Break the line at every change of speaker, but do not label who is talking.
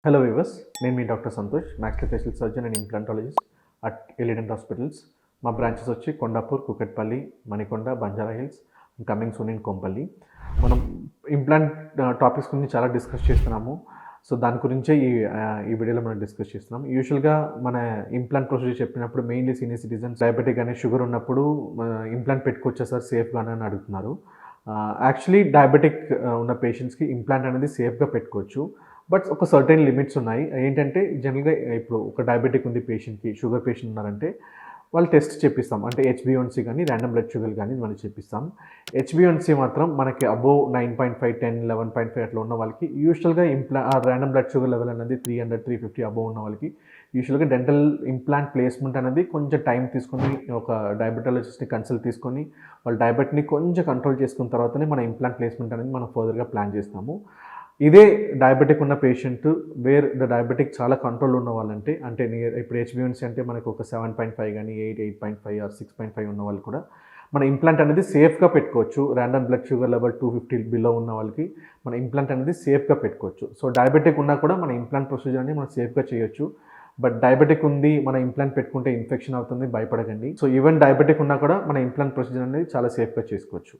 Hello viewers, నేను మీ doctor Santosh, maxillofacial surgeon and implantologist at Elident hospitals. మా branches వచ్చి Kondapur, Kukatpally, Manikonda, Banjara Hills, coming soon in Kompally. మనం ఇంప్లాంట్ టాపిక్స్ గురించి చాలా డిస్కస్ చేస్తున్నాము. సో దాని గురించే ఈ వీడియోలో మనం డిస్కస్ చేస్తున్నాం. యూజువల్గా మన ఇంప్లాంట్ ప్రొసీజర్ చెప్పినప్పుడు మెయిన్లీ సీనియర్ సిటిజన్స్ డయాబెటిక్ కానీ షుగర్ ఉన్నప్పుడు ఇంప్లాంట్ పెట్టుకోవచ్చా సార్ సేఫ్గానే అని అడుగుతున్నారు. యాక్చువల్లీ డయాబెటిక్ ఉన్న పేషెంట్స్కి ఇంప్లాంట్ అనేది సేఫ్గా పెట్టుకోవచ్చు. బట్ ఒక సర్టెన్ లిమిట్స్ ఉన్నాయి. ఏంటంటే జనరల్‌గా ఇప్పుడు ఒక డయాబెటిక్ ఉంది పేషెంట్‌కి, షుగర్ పేషెంట్ ఉన్నారంటే వాళ్ళు టెస్ట్ చేపిస్తాం. అంటే హెచ్‌బీ1సీ గానీ, రాండమ్ బ్లడ్ షుగర్ గానీ మనం చేపిస్తాం. హెచ్‌బీ1సీ మాత్రం మనకి అబోవ్ 9.5, 10, 11.5 అట్లా ఉన్న వాళ్ళకి యూజువల్‌గా రాండమ్ బ్లడ్ షుగర్ లెవెల్ అనేది 300, 350 అబోవ్ ఉన్న వాళ్ళకి యూజువల్‌గా డెంటల్ ఇంప్లాంట్ ప్లేస్‌మెంట్ అనేది కొంచెం టైం తీసుకొని ఒక డయాబెటాలజిస్ట్‌ని కన్సల్ట్ తీసుకొని వాళ్ళ డయాబెట్‌ని కొంచెం కంట్రోల్ చేసుకున్న తర్వాతనే మన ఇంప్లాంట్ ప్లేస్‌మెంట్ అనేది మనం ఫర్దర్‌గా ప్లాన్ చేస్తాము. ఇదే డయాబెటిక్ ఉన్న పేషెంట్ డయాబెటిక్ చాలా కంట్రోల్ ఉన్న వాళ్ళంటే అంటే ఇప్పుడు హెచ్‌బీ1సీ అంటే మనకు ఒక 7.5 గానీ 8, 8.5 ఆర్ 6.5 ఉన్న వాళ్ళు కూడా మన ఇంప్లాంట్ అనేది సేఫ్‌గా పెట్టుకోవచ్చు. Random blood sugar level 250 below ఉన్న వాళ్ళకి మన ఇంప్లాంట్ అనేది సేఫ్‌గా పెట్టుకోవచ్చు. సో డయాబెటిక్ ఉన్నా కూడా మన ఇంప్లాంట్ ప్రొసీజర్ అనేది మనం సేఫ్‌గా చేయొచ్చు. బట్ డయాబెటిక్ ఉంది, మన ఇంప్లాంట్ పెట్టుకుంటే ఇన్ఫెక్షన్ అవుతుంది, భయపడకండి. సో ఈవెన్ డయాబెటిక్ ఉన్నా కూడా మన ఇంప్లాంట్ ప్రొసీజర్ అనేది చాలా సేఫ్‌గా చేసుకోవచ్చు.